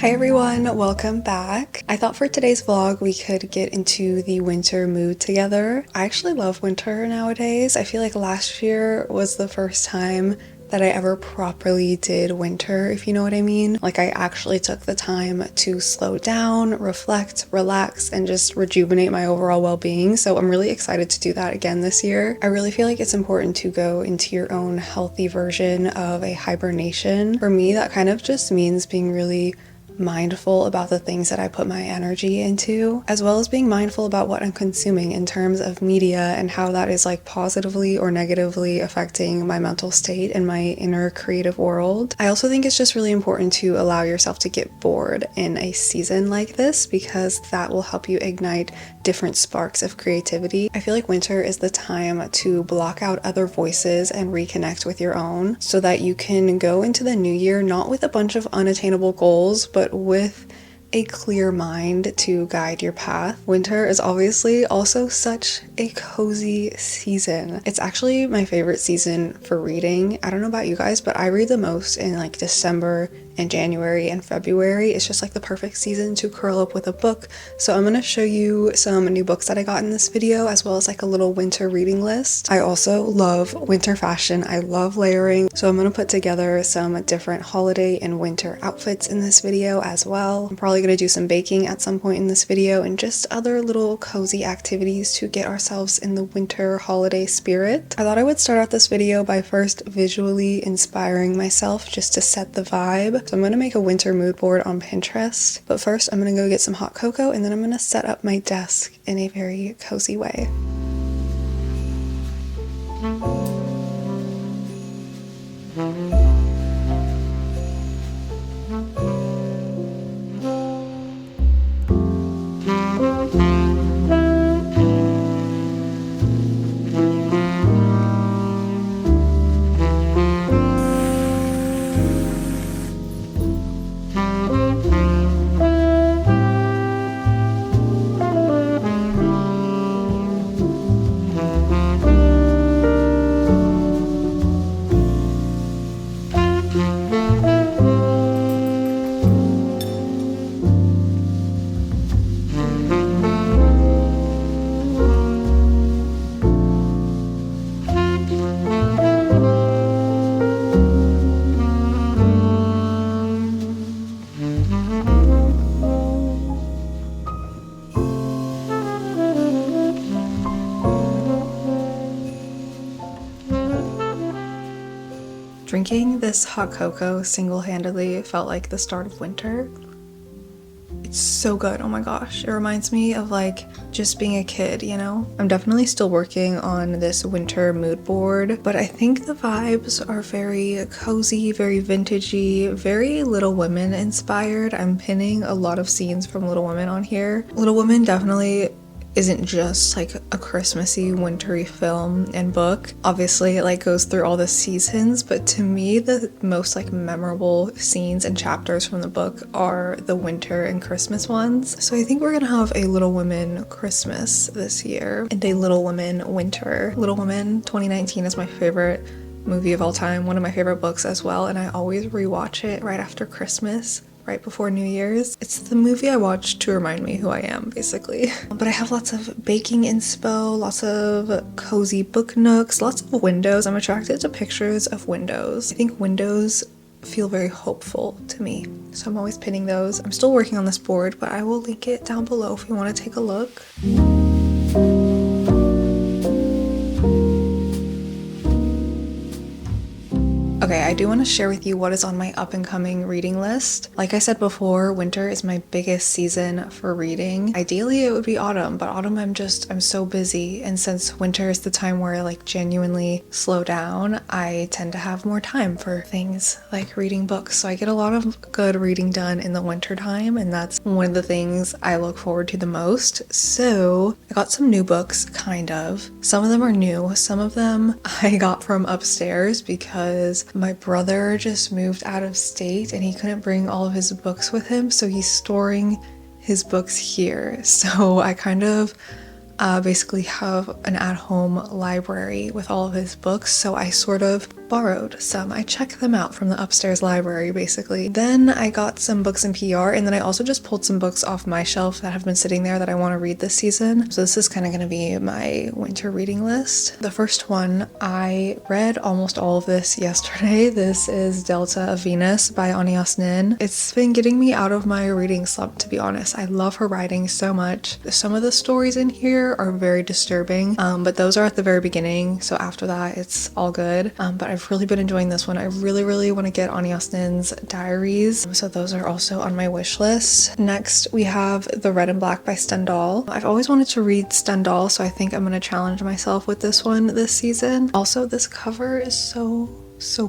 Hi everyone, welcome back. I thought for today's vlog we could get into the winter mood together. I actually love winter nowadays. I feel like last year was the first time that I ever properly did winter, if you know what I mean. Like I actually took the time to slow down, reflect, relax, and just rejuvenate my overall well-being. So I'm really excited to do that again this year. I really feel like it's important to go into your own healthy version of a hibernation. For me, that kind of just means being really mindful about the things that I put my energy into, as well as being mindful about what I'm consuming in terms of media and how that is like positively or negatively affecting my mental state and my inner creative world. I also think it's just really important to allow yourself to get bored in a season like this because that will help you ignite different sparks of creativity. I feel like winter is the time to block out other voices and reconnect with your own so that you can go into the new year not with a bunch of unattainable goals, but with a clear mind to guide your path. Winter is obviously also such a cozy season. It's actually my favorite season for reading. I don't know about you guys, but I read the most in like December and January and February. It's just like the perfect season to curl up with a book. So I'm gonna show you some new books that I got in this video, as well as like a little winter reading list. I also love winter fashion. I love layering. So I'm gonna put together some different holiday and winter outfits in this video as well. I'm probably gonna do some baking at some point in this video and just other little cozy activities to get ourselves in the winter holiday spirit. I thought I would start out this video by first visually inspiring myself just to set the vibe. So I'm going to make a winter mood board on Pinterest, but first I'm going to go get some hot cocoa and then I'm going to set up my desk in a very cozy way. Drinking this hot cocoa single-handedly felt like the start of winter. It's so good, oh my gosh. It reminds me of like just being a kid, you know? I'm definitely still working on this winter mood board, but I think the vibes are very cozy, very vintagey, very Little Women inspired. I'm pinning a lot of scenes from Little Women on here. Little Women definitely isn't just like a Christmassy, wintry film and book. Obviously it like goes through all the seasons, but to me the most like memorable scenes and chapters from the book are the winter and Christmas ones. So I think we're gonna have a Little Women Christmas this year and a Little Women winter. Little Women 2019 is my favorite movie of all time, one of my favorite books as well, and I always rewatch it right after Christmas, right before New Year's. It's the movie I watch to remind me who I am, basically. But I have lots of baking inspo, lots of cozy book nooks, lots of windows. I'm attracted to pictures of windows. I think windows feel very hopeful to me, so I'm always pinning those. I'm still working on this board, but I will link it down below if you want to take a look. Okay, I do want to share with you what is on my up and coming reading list. Like I said before, winter is my biggest season for reading. Ideally it would be autumn, but autumn I'm so busy, and since winter is the time where I like genuinely slow down, I tend to have more time for things like reading books. So I get a lot of good reading done in the winter time, and that's one of the things I look forward to the most. So I got some new books, kind of. Some of them are new, some of them I got from upstairs because my brother just moved out of state and he couldn't bring all of his books with him, so he's storing his books here. So I kind of basically have an at-home library with all of his books, so I sort of borrowed some. I checked them out from the upstairs library, basically. Then I got some books in PR, and then I also just pulled some books off my shelf that have been sitting there that I want to read this season. So this is kind of going to be my winter reading list. The first one, I read almost all of this yesterday. This is Delta of Venus by Anya Nin. It's been getting me out of my reading slump, to be honest. I love her writing so much. Some of the stories in here are very disturbing, but those are at the very beginning, so after that it's all good. But I've really been enjoying this one. I really want to get Anya Nin's diaries, so those are also on my wish list. Next we have The Red and Black by Stendhal. I've always wanted to read Stendhal, so I think I'm going to challenge myself with this one this season. Also, this cover is so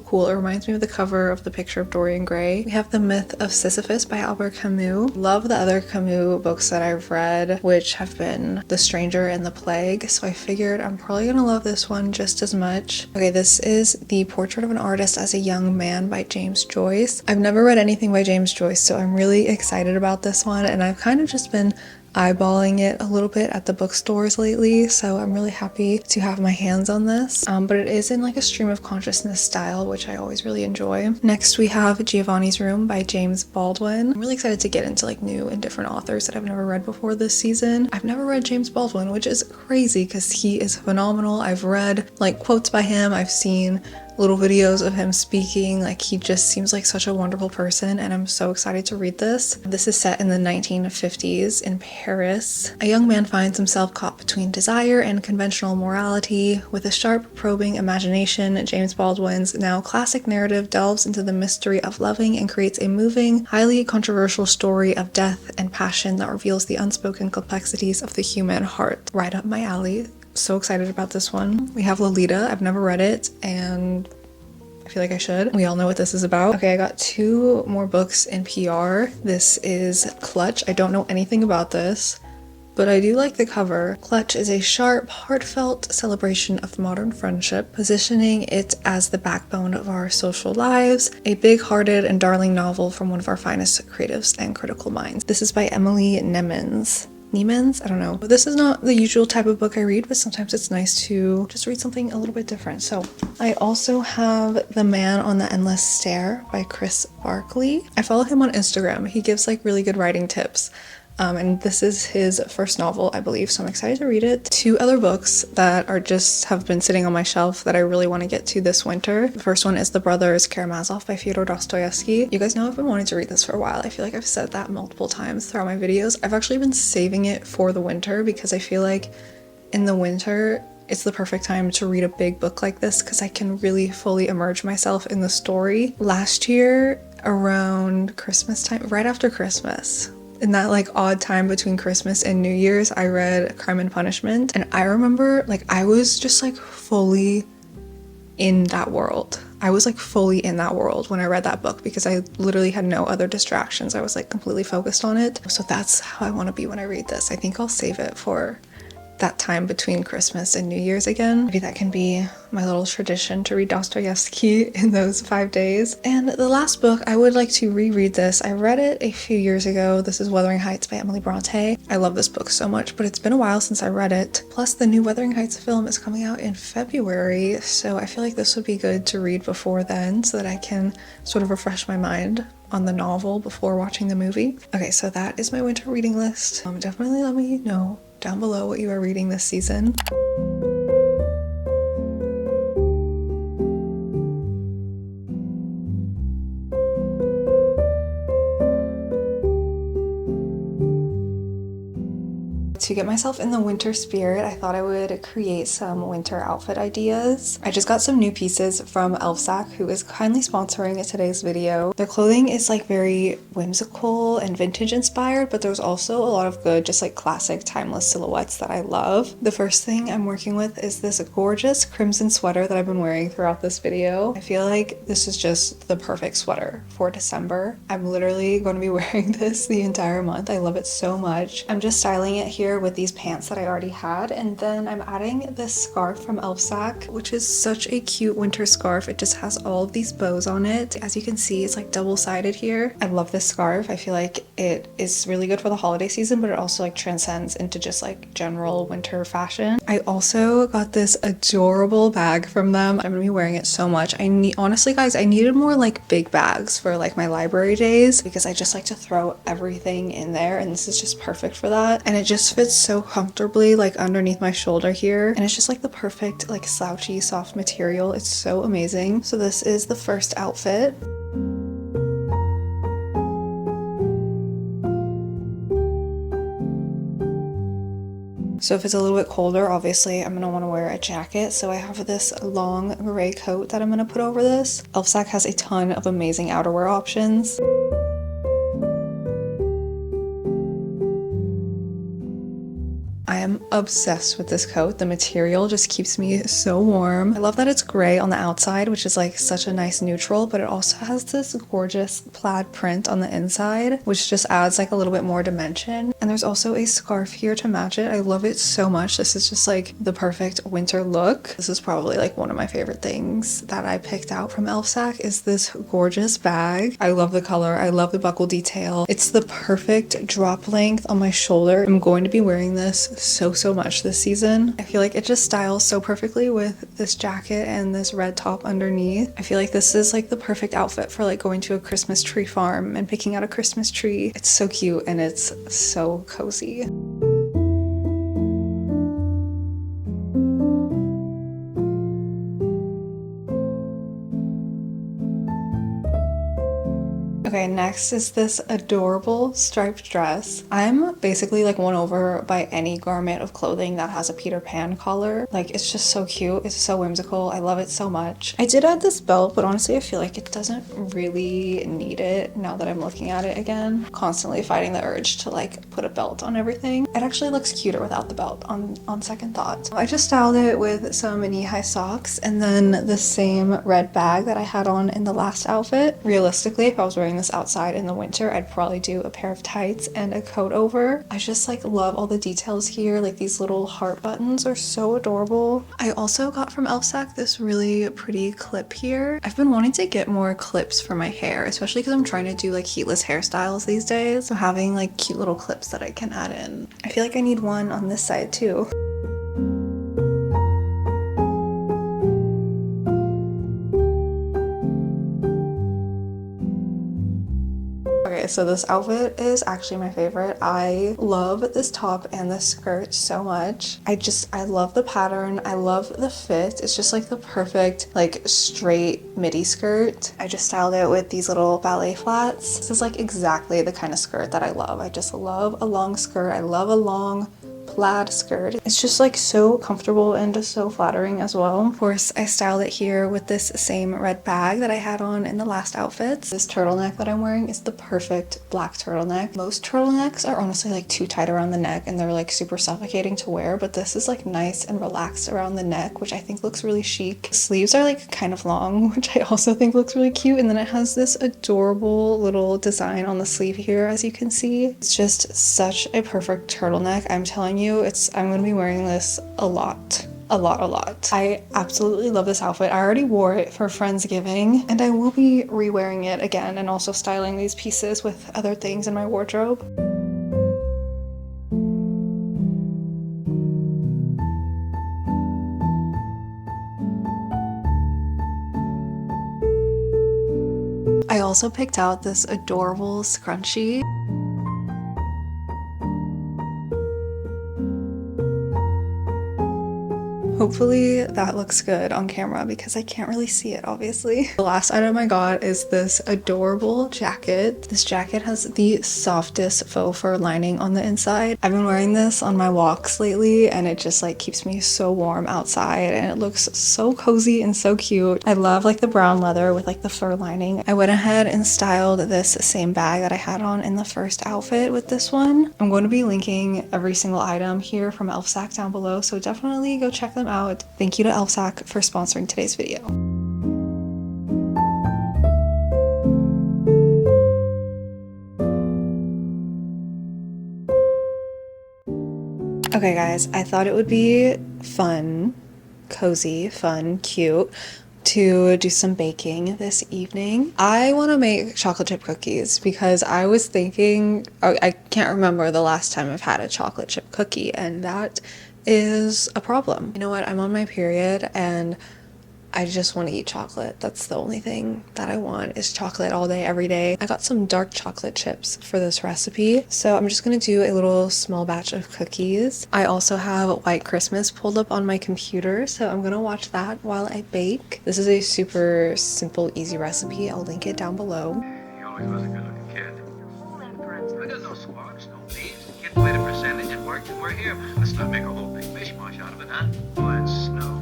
cool. It reminds me of the cover of The Picture of Dorian Gray. We have The Myth of Sisyphus by Albert Camus. Love the other Camus books that I've read, which have been The Stranger and The Plague, so I figured I'm probably gonna love this one just as much. Okay, this is The Portrait of an Artist as a Young Man by James Joyce. I've never read anything by James Joyce, so I'm really excited about this one, and I've kind of just been eyeballing it a little bit at the bookstores lately, so I'm really happy to have my hands on this. But it is in like a stream of consciousness style, which I always really enjoy. Next we have Giovanni's Room by James Baldwin. I'm really excited to get into like new and different authors that I've never read before this season. I've never read James Baldwin, which is crazy because he is phenomenal. I've read like quotes by him, I've seen little videos of him speaking. Like, he just seems like such a wonderful person, and I'm so excited to read this. This is set in the 1950s in Paris. A young man finds himself caught between desire and conventional morality. With a sharp, probing imagination, James Baldwin's now classic narrative delves into the mystery of loving and creates a moving, highly controversial story of death and passion that reveals the unspoken complexities of the human heart. Right up my alley. So excited about this one. We have Lolita. I've never read it, and I feel like I should. We all know what this is about. Okay, I got 2 more books in PR. This is Clutch. I don't know anything about this, but I do like the cover. Clutch is a sharp, heartfelt celebration of modern friendship, positioning it as the backbone of our social lives, a big-hearted and darling novel from one of our finest creatives and critical minds. This is by Emily Nemens. I don't know. This is not the usual type of book I read, but sometimes it's nice to just read something a little bit different. So I also have The Man on the Endless Stair by Chris Barkley. I follow him on Instagram. He gives like really good writing tips. And this is his first novel, I believe, so I'm excited to read it. 2 other books that have been sitting on my shelf that I really want to get to this winter. The first one is The Brothers Karamazov by Fyodor Dostoevsky. You guys know I've been wanting to read this for a while. I feel like I've said that multiple times throughout my videos. I've actually been saving it for the winter because I feel like in the winter it's the perfect time to read a big book like this because I can really fully immerse myself in the story. Last year, around Christmas time, right after Christmas, in that like odd time between Christmas and New Year's, I read Crime and Punishment, and I remember like I was just like fully in that world. I was like fully in that world when I read that book because I literally had no other distractions. I was like completely focused on it. So that's how I want to be when I read this. I think I'll save it for that time between Christmas and New Year's again. Maybe that can be my little tradition to read Dostoevsky in those 5 days. And the last book, I would like to reread this. I read it a few years ago. This is Wuthering Heights by Emily Bronte. I love this book so much, but it's been a while since I read it. Plus, the new Wuthering Heights film is coming out in February, so I feel like this would be good to read before then so that I can sort of refresh my mind on the novel before watching the movie. Okay, so that is my winter reading list. Definitely let me know down below what you are reading this season. To get myself in the winter spirit, I thought I would create some winter outfit ideas. I just got some new pieces from Elfsack, who is kindly sponsoring today's video. Their clothing is like very whimsical and vintage inspired, but there's also a lot of good, just like classic timeless silhouettes that I love. The first thing I'm working with is this gorgeous crimson sweater that I've been wearing throughout this video. I feel like this is just the perfect sweater for December. I'm literally going to be wearing this the entire month. I love it so much. I'm just styling it here with these pants that I already had, and then I'm adding this scarf from Elfsack, which is such a cute winter scarf. It just has all of these bows on it. As you can see, it's like double-sided here. I love this scarf. I feel like it is really good for the holiday season, but it also like transcends into just like general winter fashion. I also got this adorable bag from them. I'm gonna be wearing it so much. Honestly guys, I needed more like big bags for like my library days because I just like to throw everything in there, and this is just perfect for that. And it just fits so comfortably like underneath my shoulder here, and it's just like the perfect like slouchy soft material. It's so amazing. So this is the first outfit. So if it's a little bit colder, obviously I'm gonna want to wear a jacket. So I have this long gray coat that I'm gonna put over this. Elfsack has a ton of amazing outerwear options. I am obsessed with this coat. The material just keeps me so warm. I love that it's gray on the outside, which is like such a nice neutral, but it also has this gorgeous plaid print on the inside, which just adds like a little bit more dimension. And there's also a scarf here to match it. I love it so much. This is just like the perfect winter look. This is probably like one of my favorite things that I picked out from Elfsack is this gorgeous bag. I love the color. I love the buckle detail. It's the perfect drop length on my shoulder. I'm going to be wearing this so much this season. I feel like it just styles so perfectly with this jacket and this red top underneath. I feel like this is like the perfect outfit for like going to a Christmas tree farm and picking out a Christmas tree. It's so cute and it's so cozy. Okay, next is this adorable striped dress. I'm basically like won over by any garment of clothing that has a Peter Pan collar. Like, it's just so cute. It's so whimsical. I love it so much. I did add this belt, but honestly I feel like it doesn't really need it now that I'm looking at it again. Constantly fighting the urge to like put a belt on everything. It actually looks cuter without the belt on second thought. I just styled it with some knee-high socks and then the same red bag that I had on in the last outfit. Realistically, if I was wearing this outside in the winter, I'd probably do a pair of tights and a coat over. I just like love all the details here. Like these little heart buttons are so adorable. I also got from Elfsack this really pretty clip here. I've been wanting to get more clips for my hair, especially because I'm trying to do like heatless hairstyles these days. So having like cute little clips that I can add in. I feel like I need one on this side too. Okay, so this outfit is actually my favorite. I love this top and this skirt so much. I love the pattern. I love the fit. It's just like the perfect like straight midi skirt. I just styled it with these little ballet flats. This is like exactly the kind of skirt that I love. I just love a long skirt. I love a long plaid skirt. It's just like so comfortable and just so flattering as well. Of course, I styled it here with this same red bag that I had on in the last outfits. This turtleneck that I'm wearing is the perfect black turtleneck. Most turtlenecks are honestly like too tight around the neck and they're like super suffocating to wear, but this is like nice and relaxed around the neck, which I think looks really chic. The sleeves are like kind of long, which I also think looks really cute, and then it has this adorable little design on the sleeve here, as you can see. It's just such a perfect turtleneck. I'm telling you, I'm gonna be wearing this a lot. I absolutely love this outfit. I already wore it for Friendsgiving and I will be re-wearing it again and also styling these pieces with other things in my wardrobe. I also picked out this adorable scrunchie. Hopefully that looks good on camera because I can't really see it, obviously. The last item I got is this adorable jacket. This jacket has the softest faux fur lining on the inside. I've been wearing this on my walks lately and it just like keeps me so warm outside and it looks so cozy and so cute. I love like the brown leather with like the fur lining. I went ahead and styled this same bag that I had on in the first outfit with this one. I'm going to be linking every single item here from Elfsack down below, so definitely go check them out. Thank you to Elfsack for sponsoring today's video. Okay guys, I thought it would be fun, cozy, fun, cute, to do some baking this evening. I want to make chocolate chip cookies because I was thinking, I can't remember the last time I've had a chocolate chip cookie, and that is a problem. You know what? I'm on my period and I just want to eat chocolate. That's the only thing that I want is chocolate all day, every day. I got some dark chocolate chips for this recipe, so I'm just gonna do a little small batch of cookies. I also have White Christmas pulled up on my computer, so I'm gonna watch that while I bake. This is a super simple, easy recipe. I'll link it down below. You always was a good-looking kid. I got no squawks, no beefs. Get away the percentage at work, and we're here. Let's not make a whole big mishmash out of it, huh? Let's snow.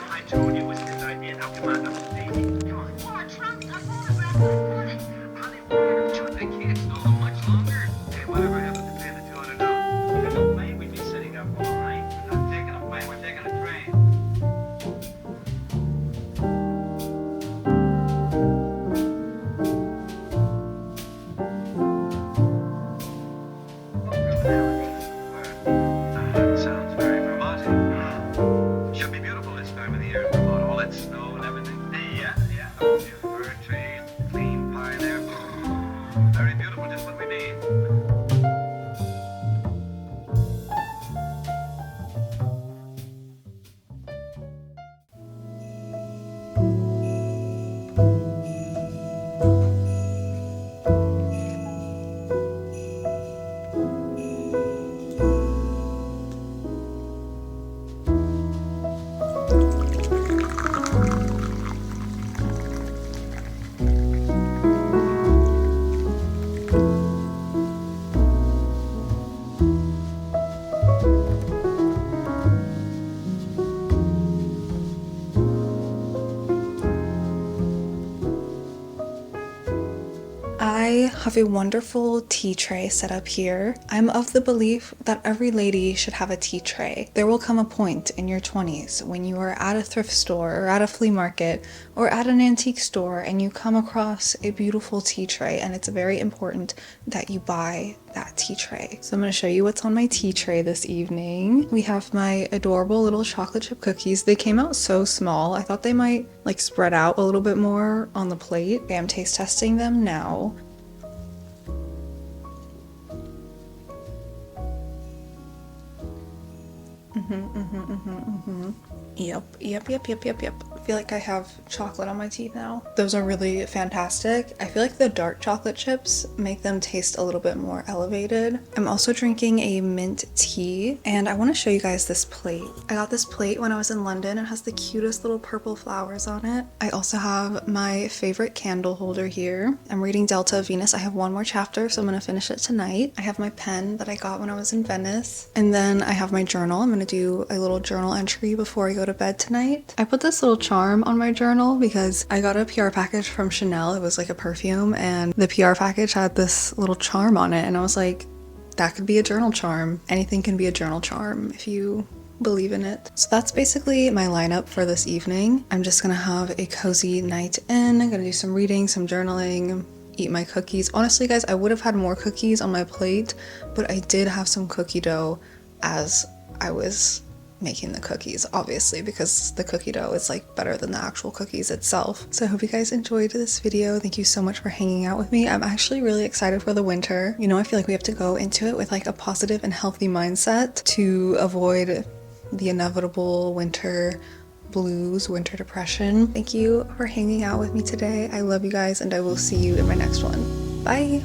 I told you it was his idea. Now come on, baby. Come on. Come on, Trump. I photographed it. They can't stall them much longer. Hey, whatever happened to paying the $200? There's no plane. We'd be sitting up all night. We're not taking a plane. We're taking a train. Sounds very Vermonty. Should be beautiful this time of the year. All that snow and everything. Yeah. Fir trees, clean pine air. Very beautiful, just what we need. I have a wonderful tea tray set up here. I'm of the belief that every lady should have a tea tray. There will come a point in your 20s when you are at a thrift store or at a flea market or at an antique store and you come across a beautiful tea tray, and it's very important that you buy that tea tray. So I'm going to show you what's on my tea tray this evening. We have my adorable little chocolate chip cookies. They came out so small. I thought they might like spread out a little bit more on the plate. Okay, I'm taste testing them now. Yep. I feel like I have chocolate on my teeth now. Those are really fantastic. I feel like the dark chocolate chips make them taste a little bit more elevated. I'm also drinking a mint tea, and I want to show you guys this plate. I got this plate when I was in London. It has the cutest little purple flowers on it. I also have my favorite candle holder here. I'm reading Delta of Venus. I have one more chapter, so I'm gonna finish it tonight. I have my pen that I got when I was in Venice, and then I have my journal. I'm gonna do a little journal entry before I go to bed tonight. I put this little charm on my journal because I got a PR package from Chanel. It was like a perfume, and the PR package had this little charm on it, and I was like, that could be a journal charm. Anything can be a journal charm if you believe in it. So that's basically my lineup for this evening. I'm just gonna have a cozy night in. I'm gonna do some reading, some journaling, eat my cookies. Honestly guys, I would have had more cookies on my plate, but I did have some cookie dough as I was making the cookies, obviously, because the cookie dough is like better than the actual cookies itself. So I hope you guys enjoyed this video. Thank you so much for hanging out with me. I'm actually really excited for the winter. You know, I feel like we have to go into it with like a positive and healthy mindset to avoid the inevitable winter blues, winter depression. Thank you for hanging out with me today. I love you guys, and I will see you in my next one. Bye!